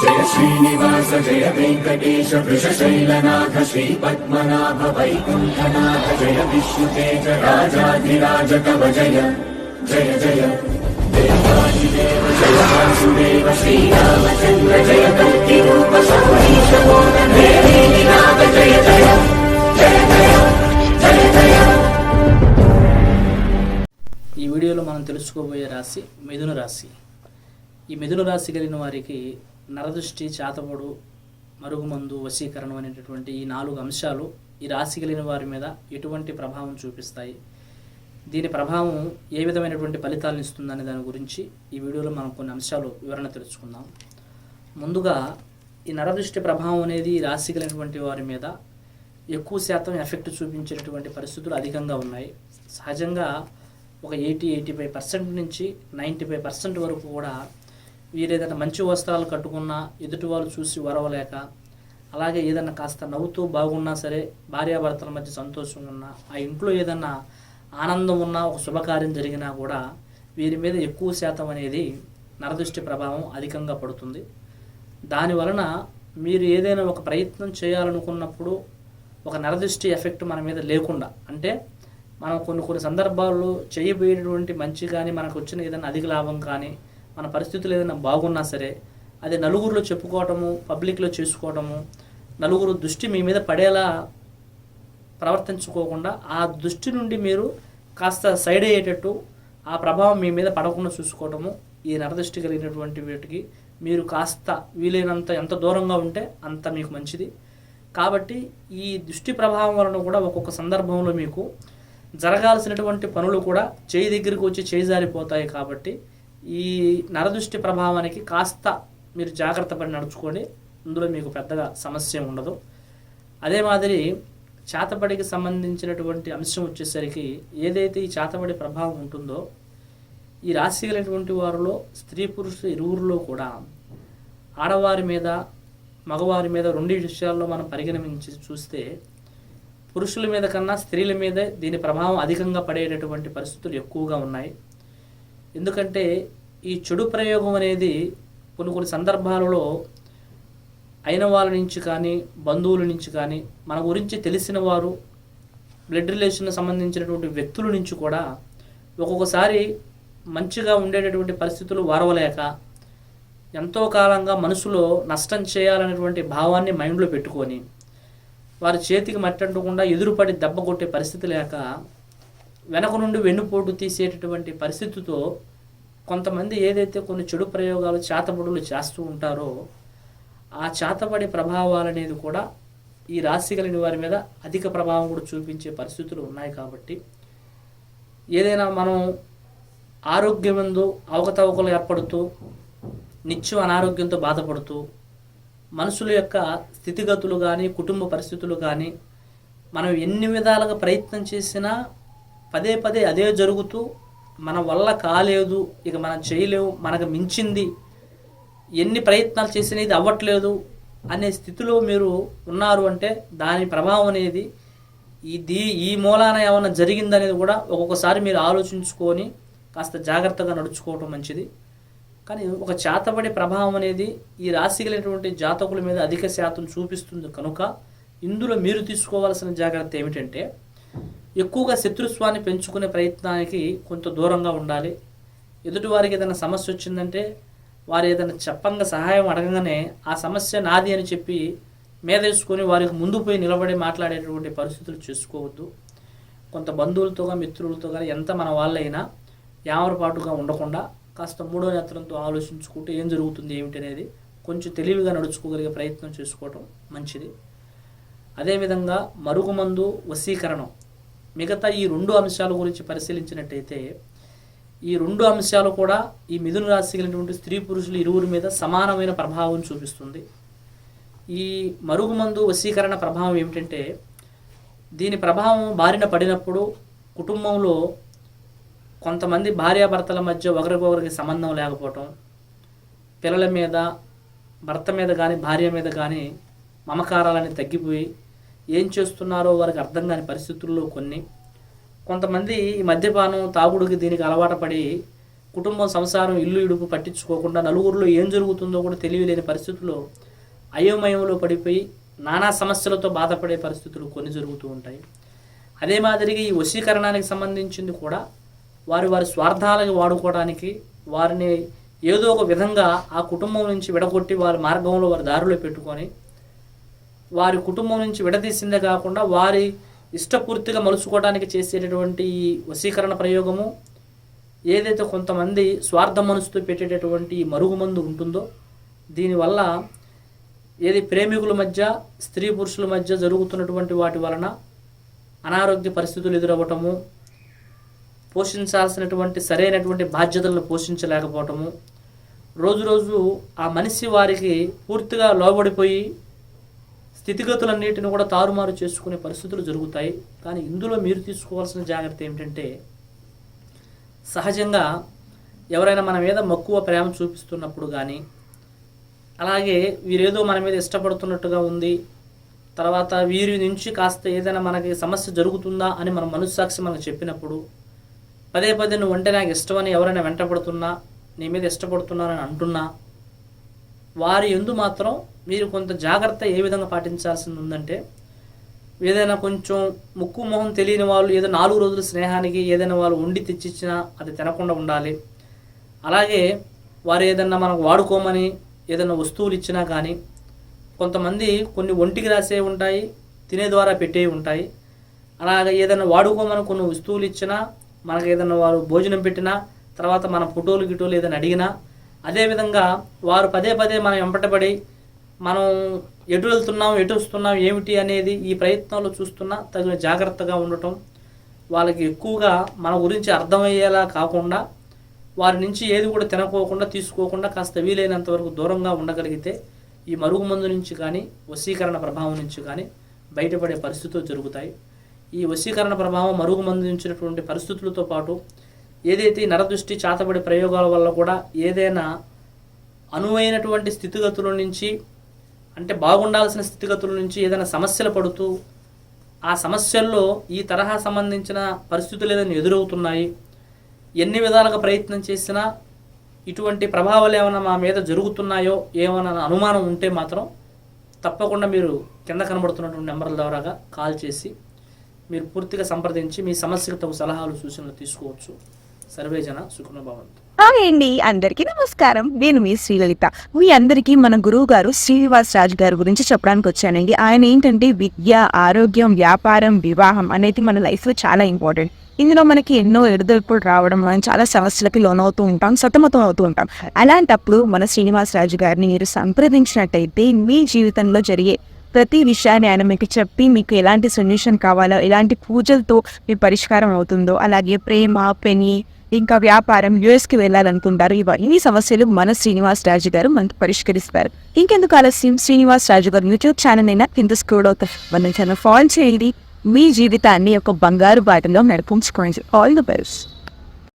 జయ శ్రీనివాస జయ వెంకటేశ వృషశైలనాథ శ్రీ పద్మనాభ వైకుంఠనాథ జయ విష్ణుతేజ రాజాధిరాజ కవ జయ జయ జయ దేవాదిదేవ జయ వాసుదేవ శ్రీరామచంద్ర జయ కల్కి రూప శౌరీశ మోహనాథ జయ జయ జయ జయ జయ జయ. ఈ వీడియోలో మనం తెలుసుకోబోయే రాశి మిథున రాశి. ఈ మిథున రాశి కలిగిన వారికి నరదృష్టి, చాతపడు, మరుగుమందు, వశీకరణం అనేటటువంటి ఈ 4 అంశాలు ఈ రాశి కలిగిన వారి మీద ఎటువంటి ప్రభావం చూపిస్తాయి, దీని ప్రభావం ఏ విధమైనటువంటి ఫలితాలను ఇస్తుందనే దాని గురించి ఈ వీడియోలో మనం కొన్ని అంశాలు వివరణ తెలుసుకుందాం. ముందుగా ఈ నరదృష్టి ప్రభావం అనేది ఈ రాశి కలిగినటువంటి వారి మీద ఎక్కువ శాతం ఎఫెక్ట్ చూపించేటటువంటి పరిస్థితులు అధికంగా ఉన్నాయి. సహజంగా ఒక 80-85% నుంచి 95% వరకు కూడా వీరు ఏదైనా మంచి వస్త్రాలు కట్టుకున్నా ఎదుటి వాళ్ళు చూసి వరవలేక, అలాగే ఏదన్నా కాస్త నవ్వుతూ బాగున్నా సరే, భార్యాభర్తల మధ్య సంతోషం ఉన్నా, ఆ ఇంట్లో ఏదన్నా ఆనందం ఉన్నా, ఒక శుభకార్యం జరిగినా కూడా వీరి మీద ఎక్కువ శాతం అనేది నరదృష్టి ప్రభావం అధికంగా పడుతుంది. దానివలన మీరు ఏదైనా ఒక ప్రయత్నం చేయాలనుకున్నప్పుడు ఒక నరదృష్టి ఎఫెక్ట్ మన మీద లేకుండా, అంటే మనం కొన్ని సందర్భాల్లో చేయబోయేటువంటి మంచి కానీ, మనకు వచ్చిన ఏదైనా అధిక లాభం కానీ, మన పరిస్థితులు ఏదైనా బాగున్నా సరే అది నలుగురిలో చెప్పుకోవటము, పబ్లిక్లో చేసుకోవటము, నలుగురు దృష్టి మీ మీద పడేలా ప్రవర్తించుకోకుండా ఆ దృష్టి నుండి మీరు కాస్త సైడ్ అయ్యేటట్టు, ఆ ప్రభావం మీ మీద పడకుండా చూసుకోవటము, ఈ నరదృష్టి కలిగినటువంటి వీటికి మీరు కాస్త వీలైనంత ఎంత దూరంగా ఉంటే అంత మీకు మంచిది. కాబట్టి ఈ దృష్టి ప్రభావం వలన కూడా ఒక్కొక్క సందర్భంలో మీకు జరగాల్సినటువంటి పనులు కూడా చేయి దగ్గరికి వచ్చి చేయి జారిపోతాయి. కాబట్టి ఈ నరదృష్టి ప్రభావానికి కాస్త మీరు జాగ్రత్త పడి నడుచుకోండి, ఇందులో మీకు పెద్దగా సమస్య ఉండదు. అదే మాదిరి చాతపడికి సంబంధించినటువంటి అంశం వచ్చేసరికి, ఏదైతే ఈ చాతపడి ప్రభావం ఉంటుందో ఈ రాశి కలిగినటువంటి వారిలో స్త్రీ పురుషులు ఇరువురిలో కూడా ఆడవారి మీద మగవారి మీద 2 విషయాల్లో మనం పరిగణించి చూస్తే పురుషుల మీద కన్నా స్త్రీల మీదే దీని ప్రభావం అధికంగా పడేటటువంటి పరిస్థితులు ఎక్కువగా ఉన్నాయి. ఎందుకంటే ఈ చెడు ప్రయోగం అనేది కొన్ని సందర్భాలలో అయిన వాళ్ళ నుంచి కానీ, బంధువుల నుంచి కానీ, మన గురించి తెలిసిన వారు, బ్లడ్ రిలేషన్ సంబంధించినటువంటి వ్యక్తుల నుంచి కూడా ఒక్కొక్కసారి మంచిగా ఉండేటటువంటి పరిస్థితులు వారవలేక ఎంతో కాలంగా మనసులో నష్టం చేయాలనేటువంటి భావాన్ని మైండ్లో పెట్టుకొని వారి చేతికి మట్టంటకుండా ఎదురుపడి దెబ్బ కొట్టే పరిస్థితి లేక వెనక నుండి వెన్నుపోటు తీసేటటువంటి పరిస్థితితో కొంతమంది ఏదైతే కొన్ని చెడు ప్రయోగాలు, చాతపడులు చేస్తూ ఉంటారో ఆ చాతపడి ప్రభావాలు అనేది కూడా ఈ రాశి కలిగిన వారి మీద అధిక ప్రభావం కూడా చూపించే పరిస్థితులు ఉన్నాయి. కాబట్టి ఏదైనా మనం ఆరోగ్యమందు అవకతవకలు ఏర్పడుతూ నిత్యం అనారోగ్యంతో బాధపడుతూ మనుషుల యొక్క స్థితిగతులు కానీ, కుటుంబ పరిస్థితులు కానీ మనం ఎన్ని విధాలుగా ప్రయత్నం చేసినా పదే అదే జరుగుతూ మన వల్ల కాలేదు, ఇక మనం చేయలేము, మనకు మించింది, ఎన్ని ప్రయత్నాలు చేసినా ఇది అవ్వట్లేదు అనే స్థితిలో మీరు ఉన్నారు అంటే దాని ప్రభావం అనేది ఈ మూలాన ఏమైనా జరిగిందనేది కూడా ఒక్కొక్కసారి మీరు ఆలోచించుకొని కాస్త జాగ్రత్తగా నడుచుకోవటం మంచిది. కానీ ఒక చాతబడి ప్రభావం అనేది ఈ రాశి కలిగినటువంటి జాతకుల మీద అధిక శాతం చూపిస్తుంది కనుక ఇందులో మీరు తీసుకోవాల్సిన జాగ్రత్త ఏమిటంటే, ఎక్కువగా శత్రుత్వాన్ని పెంచుకునే ప్రయత్నానికి కొంత దూరంగా ఉండాలి. ఎదుటివారికి ఏదైనా సమస్య వచ్చిందంటే వారు ఏదైనా చెప్పంగా సహాయం అడగగానే ఆ సమస్య నాది అని చెప్పి మేదేసుకొని వారికి ముందు పోయి నిలబడి మాట్లాడేటువంటి పరిస్థితులు చేసుకోవద్దు. కొంత బంధువులతోగా, మిత్రులతో కానీ ఎంత మన వాళ్ళైనా యామరపాటుగా ఉండకుండా కాస్త మూడో నేత్రంతో ఆలోచించుకుంటూ ఏం జరుగుతుంది ఏమిటి అనేది కొంచెం తెలివిగా నడుచుకోగలిగే ప్రయత్నం చేసుకోవటం మంచిది. అదేవిధంగా మరుగుమందు, వశీకరణం, మిగతా ఈ 2 అంశాల గురించి పరిశీలించినట్టయితే ఈ 2 అంశాలు కూడా ఈ మిథున రాశి కలిగినటువంటి స్త్రీ పురుషులు ఇరువురి మీద సమానమైన ప్రభావం చూపిస్తుంది. ఈ మరుగుమందు, వశీకరణ ప్రభావం ఏమిటంటే, దీని ప్రభావం బారిన పడినప్పుడు కుటుంబంలో కొంతమంది భార్యాభర్తల మధ్య ఒకరికొకరికి సంబంధం లేకపోవటం, పిల్లల మీద, భర్త మీద కానీ, భార్య మీద కానీ మమకారాలని తగ్గిపోయి ఏం చేస్తున్నారో వారికి అర్థం కాని పరిస్థితుల్లో కొంతమంది ఈ మద్యపానం, తాగుడుకి దీనికి అలవాటు పడి కుటుంబం, సంసారం, ఇల్లు ఇడుపు పట్టించుకోకుండా నలుగురిలో ఏం జరుగుతుందో కూడా తెలియలేని పరిస్థితుల్లో అయోమయంలో పడిపోయి నానా సమస్యలతో బాధపడే పరిస్థితులు కొన్ని జరుగుతూ ఉంటాయి. అదే మాదిరిగా ఈ వశీకరణానికి సంబంధించింది కూడా వారి స్వార్థాలకు వాడుకోవడానికి వారిని ఏదో ఒక విధంగా ఆ కుటుంబం నుంచి విడగొట్టి వారి మార్గంలో వారి దారిలో పెట్టుకొని వారి కుటుంబం నుంచి విడదీసిందే కాకుండా వారి ఇష్టపూర్తిగా మలుచుకోవడానికి చేసేటటువంటి ఈ వశీకరణ ప్రయోగము ఏదైతే కొంతమంది స్వార్థ మనసుతో పెట్టేటటువంటి ఈ మరుగుమందు ఉంటుందో దీనివల్ల ఏది ప్రేమికుల మధ్య, స్త్రీ పురుషుల మధ్య జరుగుతున్నటువంటి వాటి వలన అనారోగ్య పరిస్థితులు ఎదురవ్వటము, పోషించాల్సినటువంటి సరైనటువంటి బాధ్యతలను పోషించలేకపోవటము, రోజు ఆ మనిషి వారికి పూర్తిగా లోబడిపోయి స్థితిగతులన్నిటిని కూడా తారుమారు చేసుకునే పరిస్థితులు జరుగుతాయి. కానీ ఇందులో మీరు తీసుకోవాల్సిన జాగ్రత్త ఏమిటంటే, సహజంగా ఎవరైనా మన మీద మక్కువ ప్రేమ చూపిస్తున్నప్పుడు కానీ, అలాగే వీరేదో మన మీద ఇష్టపడుతున్నట్టుగా ఉంది, తర్వాత వీరి నుంచి కాస్త ఏదైనా మనకి సమస్య జరుగుతుందా అని మన మనస్సాక్షి మనకు చెప్పినప్పుడు పదే నువ్వు అంటే నాకు ఇష్టమని ఎవరైనా వెంటపడుతున్నా, నీ మీద ఇష్టపడుతున్నారని అంటున్నా, వారి యందు మాత్రం మీరు కొంత జాగ్రత్త ఏ విధంగా పాటించాల్సింది ఉందంటే, ఏదైనా కొంచెం ముక్కు మొహం తెలియని వాళ్ళు ఏదో 4 రోజుల స్నేహానికి ఏదైనా వాళ్ళు వండి తెచ్చిచ్చినా అది తినకుండా ఉండాలి. అలాగే వారు ఏదైనా మనకు వాడుకోమని ఏదైనా వస్తువులు ఇచ్చినా కానీ, కొంతమంది కొన్ని ఒంటికి రాసే ఉంటాయి, తినే ద్వారా పెట్టే ఉంటాయి. అలాగే ఏదైనా వాడుకోమని కొన్ని వస్తువులు ఇచ్చినా, మనకు ఏదైనా వారు భోజనం పెట్టినా, తర్వాత మన ఫోటోలు గిటోలు ఏదైనా అడిగినా, అదేవిధంగా వారు పదే మనం వెంపటపడి మనం ఎటు వెళ్తున్నాం, ఎటు వస్తున్నాం, ఏమిటి అనేది ఈ ప్రయత్నంలో చూస్తున్నా తగిన జాగ్రత్తగా ఉండటం, వాళ్ళకి ఎక్కువగా మన గురించి అర్థమయ్యేలా కాకుండా వారి నుంచి ఏది కూడా తినకోకుండా తీసుకోకుండా కాస్త వీలైనంత వరకు దూరంగా ఉండగలిగితే ఈ మరుగుమందు నుంచి కానీ వశీకరణ ప్రభావం నుంచి కానీ బయటపడే పరిస్థితులు జరుగుతాయి. ఈ వశీకరణ ప్రభావం మరుగుమందు నుంచినటువంటి పరిస్థితులతో పాటు ఏదైతే నరదృష్టి, చాతబడి ప్రయోగాల వల్ల కూడా ఏదైనా అనువైనటువంటి స్థితిగతుల నుంచి, అంటే బాగుండాల్సిన స్థితిగతుల నుంచి ఏదైనా సమస్యలు పడుతూ ఆ సమస్యల్లో ఈ తరహా సంబంధించిన పరిస్థితులు ఏదైనా ఎదురవుతున్నాయి, ఎన్ని విధాలుగా ప్రయత్నం చేసినా ఇటువంటి ప్రభావాలు ఏమైనా మా మీద జరుగుతున్నాయో ఏమైనా అనుమానం ఉంటే మాత్రం తప్పకుండా మీరు కింద కనబడుతున్నటువంటి నెంబర్ల ద్వారాగా కాల్ చేసి మీరు పూర్తిగా సంప్రదించి మీ సమస్యకు తగు సలహాలు, సూచనలు తీసుకోవచ్చు. సర్వేజన సుఖినో భవంతు. హాయ్ అండి, అందరికీ నమస్కారం. నేను మీ శ్రీలలిత. మీ అందరికీ మన గురువు గారు శ్రీనివాస్ రాజు గారి గురించి చెప్పడానికి వచ్చానండి. ఆయన ఏంటంటే విద్య, ఆరోగ్యం, వ్యాపారం, వివాహం అనేది మన లైఫ్లో చాలా ఇంపార్టెంట్. ఇందులో మనకి ఎన్నో ఎడదొడుపులు రావడం, మనం చాలా సమస్యలకి లోనవుతూ ఉంటాం, సతమతం అవుతూ ఉంటాం. అలాంటప్పుడు మన శ్రీనివాస్ రాజు గారిని మీరు సంప్రదించినట్టయితే మీ జీవితంలో జరిగే ప్రతి విషయాన్ని ఆయన మీకు చెప్పి మీకు ఎలాంటి సొల్యూషన్ కావాలో, ఎలాంటి పూజలతో మీ పరిష్కారం అవుతుందో, అలాగే ప్రేమ, పెని, ఇంకా వ్యాపారం, యూఎస్కి వెళ్ళాలనుకుంటారు, ఇవన్నీ సమస్యలు మన శ్రీనివాస్ రాజు గారు మనకు పరిష్కరిస్తారు. ఇంకెందుకు ఆలస్యం, శ్రీనివాస్ రాజు గారు యూట్యూబ్ ఛానల్ అయినా కింద స్క్రోల్ అవుతారు, మన ఛానల్ ఫాలో చేయండి. మీ జీవితాన్ని ఒక బంగారు బాటలో నడిపించుకోండి. All the best.